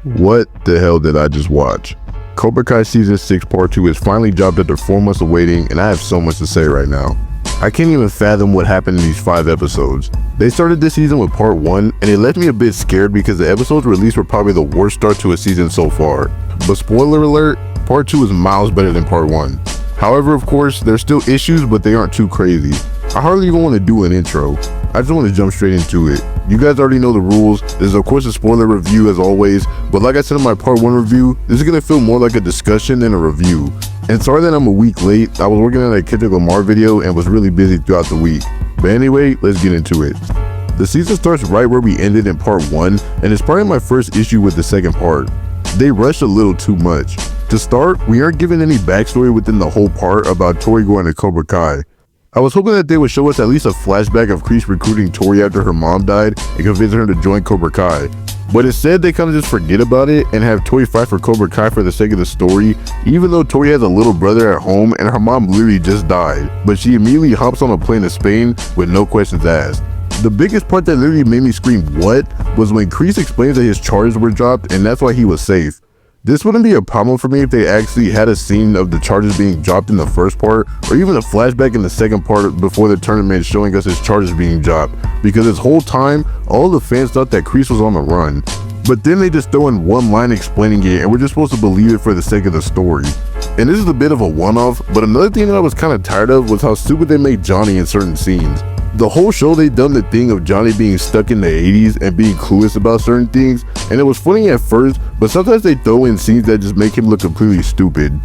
What the hell did I just watch? Cobra Kai Season 6 Part 2 is finally dropped after 4 months of waiting, and I have so much to say right now. I can't even fathom what happened in these 5 episodes. They started this season with Part 1, and it left me a bit scared because the episodes released were probably the worst start to a season so far. But spoiler alert, Part 2 is miles better than Part 1. However, of course, there's still issues, but they aren't too crazy. I hardly even want to do an intro. I just want to jump straight into it. You guys already know the rules. This is of course a spoiler review as always, but like I said in my Part 1 review, this is going to feel more like a discussion than a review. And sorry that I'm a week late. I was working on a Kendrick Lamar video and was really busy throughout the week. But anyway, let's get into it. The season starts right where we ended in Part 1, and it's probably my first issue with the second part. They rushed a little too much. To start, we aren't given any backstory within the whole part about Tory going to Cobra Kai. I was hoping that they would show us at least a flashback of Kreese recruiting Tory after her mom died and convincing her to join Cobra Kai. But instead, they kind of just forget about it and have Tory fight for Cobra Kai for the sake of the story, even though Tory has a little brother at home and her mom literally just died, but she immediately hops on a plane to Spain with no questions asked. The biggest part that literally made me scream what was when Kreese explains that his charges were dropped and that's why he was safe. This wouldn't be a problem for me if they actually had a scene of the charges being dropped in the first part, or even a flashback in the second part before the tournament showing us his charges being dropped, because this whole time, all the fans thought that Kreese was on the run. But then they just throw in one line explaining it and we're just supposed to believe it for the sake of the story. And this is a bit of a one-off, but another thing that I was kind of tired of was how stupid they made Johnny in certain scenes. The whole show they done the thing of Johnny being stuck in the 80s and being clueless about certain things, and it was funny at first, but sometimes they throw in scenes that just make him look completely stupid.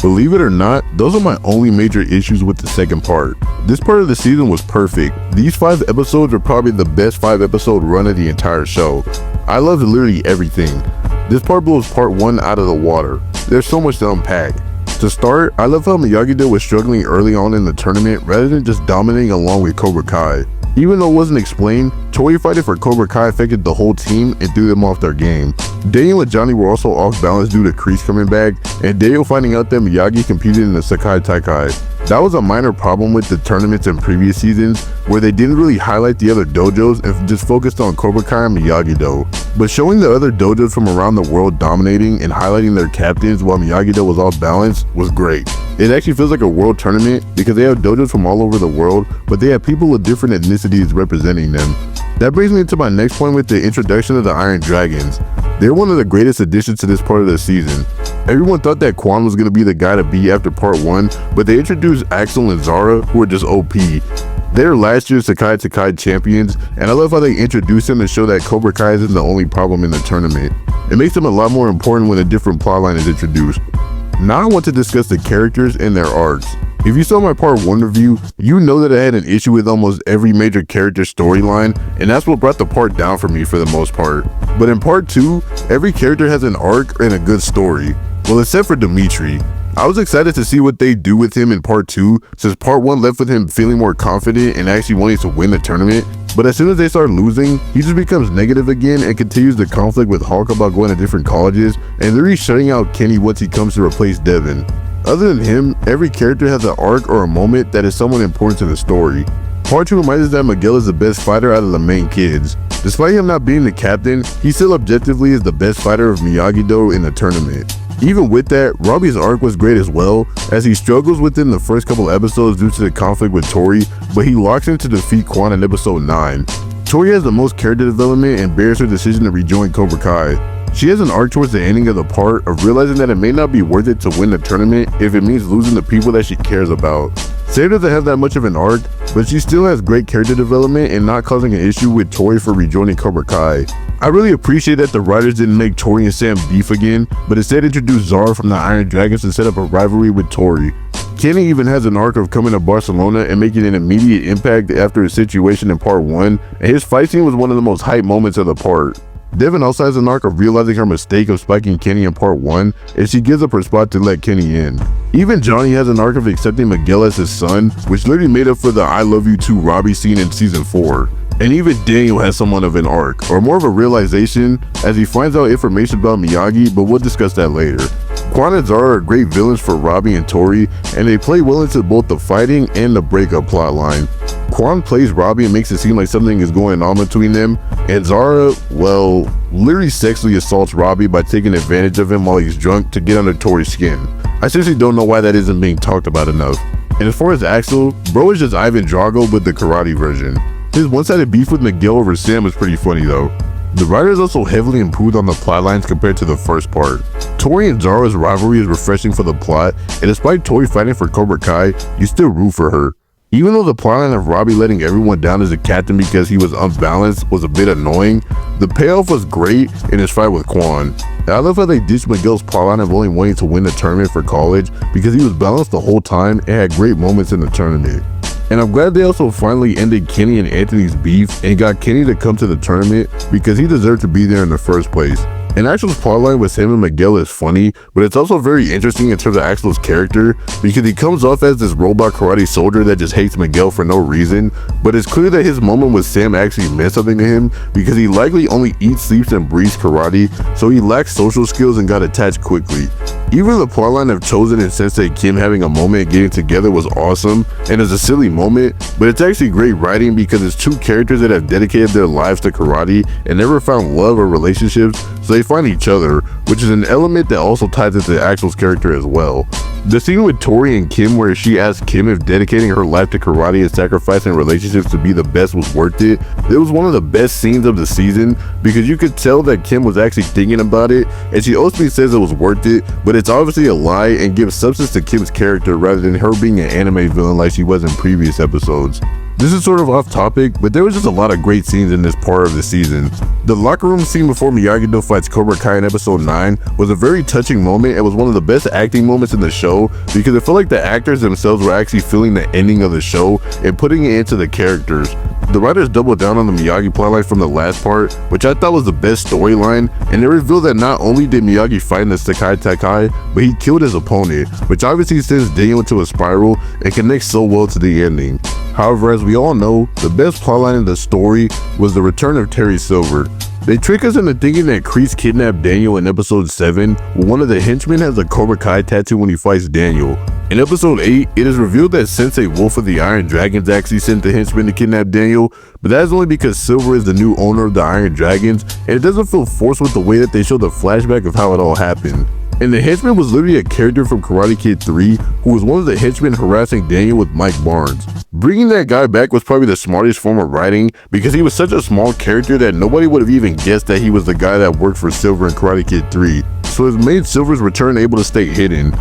Believe it or not, those are my only major issues with the second part. This part of the season was perfect. These 5 episodes are probably the best 5 episode run of the entire show. I loved literally everything. This part blows Part 1 out of the water. There's so much to unpack. To start, I love how Miyagi-Do was struggling early on in the tournament rather than just dominating along with Cobra Kai. Even though it wasn't explained, Tory fighting for Cobra Kai affected the whole team and threw them off their game. Daniel and Johnny were also off balance due to Kreese coming back, and Daniel finding out that Miyagi competed in the Sekai Tekai. That was a minor problem with the tournaments in previous seasons, where they didn't really highlight the other dojos and just focused on Cobra Kai and Miyagi-Do. But showing the other dojos from around the world dominating and highlighting their captains while Miyagi-Do was off balance was great. It actually feels like a world tournament because they have dojos from all over the world, but they have people of different ethnicities representing them. That brings me to my next point with the introduction of the Iron Dragons. They're one of the greatest additions to this part of the season. Everyone thought that Quan was going to be the guy to beat after Part 1, but they introduced Axel and Zara, who are just OP. They're last year's Sekai Tekai champions, and I love how they introduce them and show that Cobra Kai isn't the only problem in the tournament. It makes them a lot more important when a different plotline is introduced. Now I want to discuss the characters and their arcs. If you saw my Part 1 review, you know that I had an issue with almost every major character storyline, and that's what brought the part down for me for the most part. But in Part 2, every character has an arc and a good story. Well, except for Dimitri. I was excited to see what they do with him in Part 2, since Part 1 left with him feeling more confident and actually wanting to win the tournament. But as soon as they start losing, he just becomes negative again and continues the conflict with Hulk about going to different colleges and literally shutting out Kenny once he comes to replace Devin. Other than him, every character has an arc or a moment that is somewhat important to the story. Part 2 reminds us that Miguel is the best fighter out of the main kids. Despite him not being the captain, he still objectively is the best fighter of Miyagi-Do in the tournament. Even with that, Robbie's arc was great as well, as he struggles within the first couple episodes due to the conflict with Tory, but he locks in to defeat Quan in episode 9. Tory has the most character development and bears her decision to rejoin Cobra Kai. She has an arc towards the ending of the part of realizing that it may not be worth it to win the tournament if it means losing the people that she cares about. Sarah doesn't have that much of an arc, but she still has great character development and not causing an issue with Tory for rejoining Cobra Kai. I really appreciate that the writers didn't make Tory and Sam beef again, but instead introduced Zara from the Iron Dragons to set up a rivalry with Tory. Kenny even has an arc of coming to Barcelona and making an immediate impact after his situation in Part 1, and his fight scene was one of the most hype moments of the part. Devin also has an arc of realizing her mistake of spiking Kenny in Part 1, and she gives up her spot to let Kenny in. Even Johnny has an arc of accepting Miguel as his son, which literally made up for the I love you too Robbie scene in season 4. And even Daniel has somewhat of an arc, or more of a realization, as he finds out information about Miyagi, but we'll discuss that later. Quan and Zara are great villains for Robbie and Tory, and they play well into both the fighting and the breakup plotline. Quan plays Robbie and makes it seem like something is going on between them, and Zara, well, literally sexually assaults Robbie by taking advantage of him while he's drunk to get under Tory's skin. I seriously don't know why that isn't being talked about enough. And as far as Axel, bro is just Ivan Drago with the karate version. His one-sided beef with Miguel over Sam is pretty funny though. The writers also heavily improved on the plotlines compared to the first part. Tory and Zara's rivalry is refreshing for the plot, and despite Tory fighting for Cobra Kai, you still root for her. Even though the plotline of Robbie letting everyone down as a captain because he was unbalanced was a bit annoying, the payoff was great in his fight with Quan. And I love how they ditched Miguel's plotline of only wanting to win the tournament for college because he was balanced the whole time and had great moments in the tournament. And I'm glad they also finally ended Kenny and Anthony's beef and got Kenny to come to the tournament because he deserved to be there in the first place. And Axel's plotline with Sam and Miguel is funny, but it's also very interesting in terms of Axel's character because he comes off as this robot karate soldier that just hates Miguel for no reason, but it's clear that his moment with Sam actually meant something to him because he likely only eats, sleeps, and breathes karate, so he lacks social skills and got attached quickly. Even the plotline of Chosen and Sensei Kim having a moment and getting together was awesome, and it's a silly moment, but it's actually great writing because it's two characters that have dedicated their lives to karate and never found love or relationships, so they find each other, which is an element that also ties into Axel's character as well. The scene with Tory and Kim where she asked Kim if dedicating her life to karate and sacrificing relationships to be the best was worth it, it was one of the best scenes of the season because you could tell that Kim was actually thinking about it, and she openly says it was worth it, but it's obviously a lie and gives substance to Kim's character rather than her being an anime villain like she was in previous episodes. This is sort of off topic, but there was just a lot of great scenes in this part of the season. The locker room scene before Miyagi-Do fights Cobra Kai in episode 9 was a very touching moment and was one of the best acting moments in the show because it felt like the actors themselves were actually feeling the ending of the show and putting it into the characters. The writers doubled down on the Miyagi plotline from the last part, which I thought was the best storyline, and they revealed that not only did Miyagi fight in the Sekai Tekai, but he killed his opponent, which obviously sends Daniel into a spiral and connects so well to the ending. However, as we all know, the best plotline in the story was the return of Terry Silver. They trick us into thinking that Kreese kidnapped Daniel in episode 7, where one of the henchmen has a Cobra Kai tattoo when he fights Daniel. In episode 8, it is revealed that Sensei Wolf of the Iron Dragons actually sent the henchmen to kidnap Daniel, but that is only because Silver is the new owner of the Iron Dragons, and it doesn't feel forced with the way that they show the flashback of how it all happened. And the henchman was literally a character from Karate Kid 3 who was one of the henchmen harassing Daniel with Mike Barnes. Bringing that guy back was probably the smartest form of writing because he was such a small character that nobody would have even guessed that he was the guy that worked for Silver in Karate Kid 3, so it made Silver's return able to stay hidden.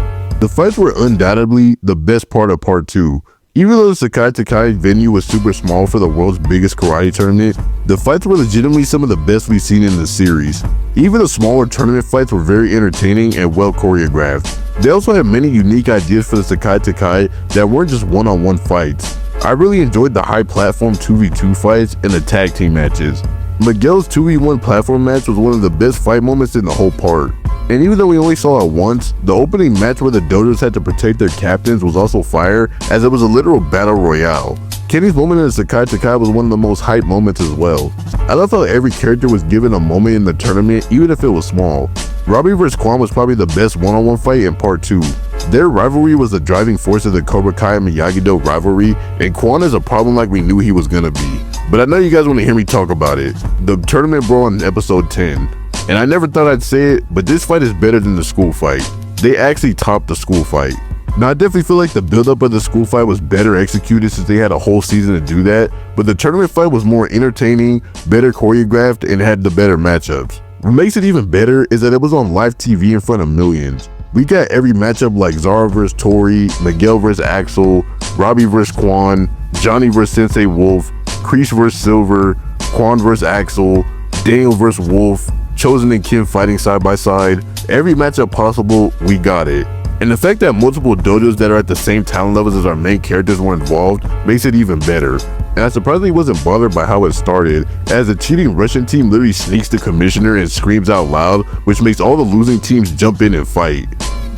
The fights were undoubtedly the best part of part 2. Even though the Sekai Tekai venue was super small for the world's biggest karate tournament, the fights were legitimately some of the best we've seen in the series. Even the smaller tournament fights were very entertaining and well choreographed. They also had many unique ideas for the Sekai Tekai that weren't just one-on-one fights. I really enjoyed the high platform 2v2 fights and the tag team matches. Miguel's 2v1 platform match was one of the best fight moments in the whole part. And even though we only saw it once, the opening match where the Dojos had to protect their captains was also fire, as it was a literal battle royale. Kenny's moment in the Sekai Tekai was one of the most hype moments as well. I love how every character was given a moment in the tournament, even if it was small. Robbie vs. Quan was probably the best one-on-one fight in part 2. Their rivalry was the driving force of the Cobra Kai and Miyagi-Do rivalry, and Quan is a problem like we knew he was gonna be. But I know you guys want to hear me talk about it. The tournament brawl in episode 10. And I never thought I'd say it, but this fight is better than the school fight. They actually topped the school fight. Now I definitely feel like the build-up of the school fight was better executed since they had a whole season to do that, but the tournament fight was more entertaining, better choreographed, and had the better matchups. What makes it even better is that it was on live TV in front of millions. We got every matchup like Zara vs. Tory, Miguel vs. Axel, Robbie vs. Quan, Johnny vs. Sensei Wolf, Kreese vs. Silver, Quan vs. Axel, Daniel vs. Wolf, Chosen and Kim fighting side by side. Every matchup possible, we got it. And the fact that multiple dojos that are at the same talent levels as our main characters were involved makes it even better. And I surprisingly wasn't bothered by how it started, as the cheating Russian team literally sneaks the commissioner and screams out loud, which makes all the losing teams jump in and fight.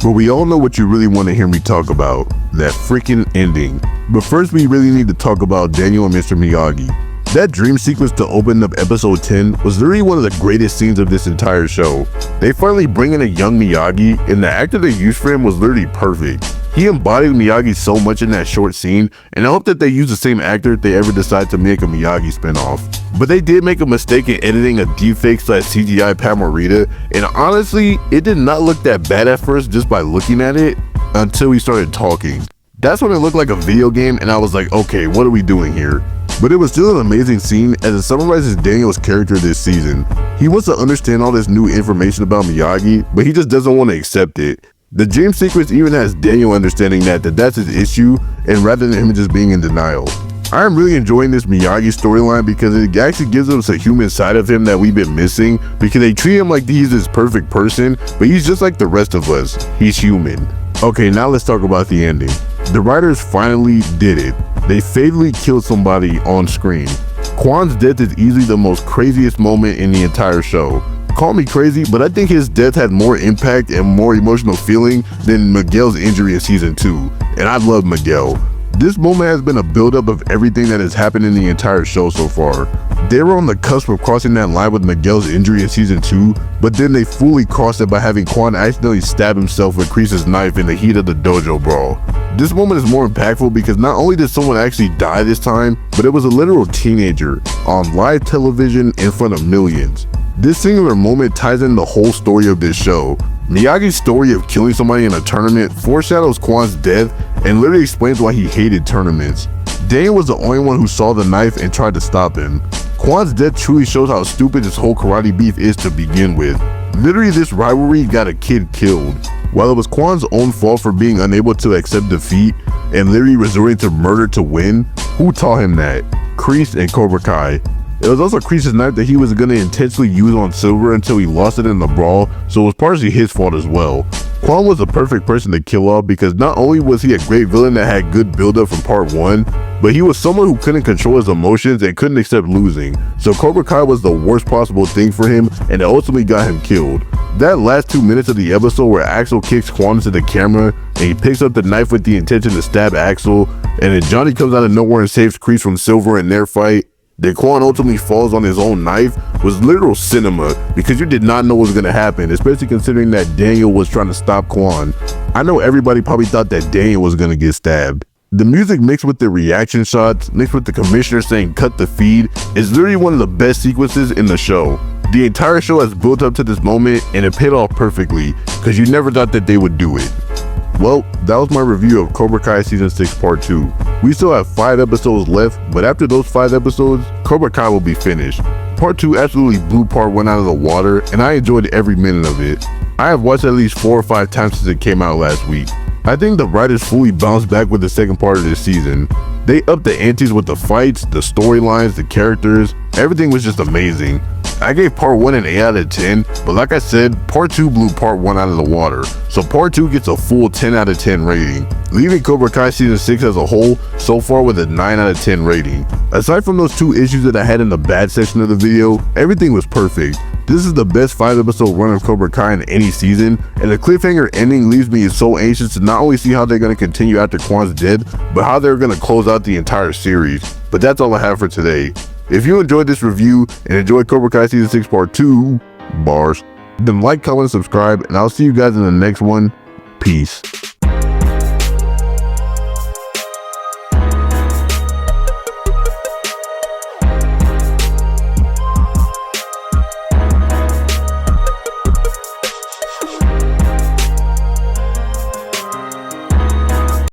But we all know what you really want to hear me talk about, that freaking ending. But first we really need to talk about Daniel and Mr. Miyagi. That dream sequence to open up episode 10 was literally one of the greatest scenes of this entire show. They finally bring in a young Miyagi, and the actor they used for him was literally perfect. He embodied Miyagi so much in that short scene, and I hope that they use the same actor if they ever decide to make a Miyagi spinoff. But they did make a mistake in editing a deepfake/CGI Pat Morita, and honestly, it did not look that bad at first just by looking at it, until he started talking. That's when it looked like a video game, and I was like, okay, what are we doing here? But it was still an amazing scene as it summarizes Daniel's character this season. He wants to understand all this new information about Miyagi, but he just doesn't want to accept it. The dream sequence even has Daniel understanding that's his issue, and rather than him just being in denial. I am really enjoying this Miyagi storyline because it actually gives us a human side of him that we've been missing, because they treat him like he's this perfect person, but he's just like the rest of us. He's human. Okay, now let's talk about the ending. The writers finally did it. They fatally killed somebody on screen. Kwan's death is easily the most craziest moment in the entire show. Call me crazy, but I think his death had more impact and more emotional feeling than Miguel's injury in season 2, and I love Miguel. This moment has been a buildup of everything that has happened in the entire show so far. They were on the cusp of crossing that line with Miguel's injury in season 2, but then they fully crossed it by having Kwan accidentally stab himself with Kreese's knife in the heat of the dojo brawl. This moment is more impactful because not only did someone actually die this time, but it was a literal teenager on live television in front of millions. This singular moment ties in the whole story of this show. Miyagi's story of killing somebody in a tournament foreshadows Kwan's death and literally explains why he hated tournaments. Daniel was the only one who saw the knife and tried to stop him. Kwan's death truly shows how stupid this whole karate beef is to begin with. Literally, this rivalry got a kid killed. While it was Kwan's own fault for being unable to accept defeat and literally resorting to murder to win, who taught him that? Kreese and Cobra Kai. It was also Kreese's knife that he was going to intentionally use on Silver until he lost it in the brawl, so it was partially his fault as well. Kwan was the perfect person to kill off because not only was he a great villain that had good build-up from part 1, but he was someone who couldn't control his emotions and couldn't accept losing, so Cobra Kai was the worst possible thing for him and it ultimately got him killed. That last 2 minutes of the episode where Axel kicks Kwan into the camera and he picks up the knife with the intention to stab Axel, and then Johnny comes out of nowhere and saves Kreese from Silver in their fight, then Kwan ultimately falls on his own knife, was literal cinema because you did not know what was going to happen, especially considering that Daniel was trying to stop Kwan. I know everybody probably thought that Daniel was going to get stabbed. The music mixed with the reaction shots, mixed with the commissioner saying cut the feed, is literally one of the best sequences in the show. The entire show has built up to this moment and it paid off perfectly because you never thought that they would do it. Well, that was my review of Cobra Kai Season 6 Part 2. We still have 5 episodes left, but after those 5 episodes, Cobra Kai will be finished. Part 2 absolutely blew Part 1 out of the water, and I enjoyed every minute of it. I have watched at least 4 or 5 times since it came out last week. I think the writers fully bounced back with the second part of this season. They upped the antes with the fights, the storylines, the characters. Everything was just amazing. I gave part 1 an 8 out of 10, but like I said, part 2 blew part 1 out of the water, so part 2 gets a full 10 out of 10 rating, leaving Cobra Kai Season 6 as a whole so far with a 9 out of 10 rating. Aside from those 2 issues that I had in the bad section of the video, everything was perfect. This is the best 5-episode run of Cobra Kai in any season, and the cliffhanger ending leaves me so anxious to not only see how they're going to continue after Kwan's dead, but how they're going to close out the entire series. But that's all I have for today. If you enjoyed this review and enjoyed Cobra Kai Season 6 Part 2, bars, then like, comment, subscribe, and I'll see you guys in the next one. Peace.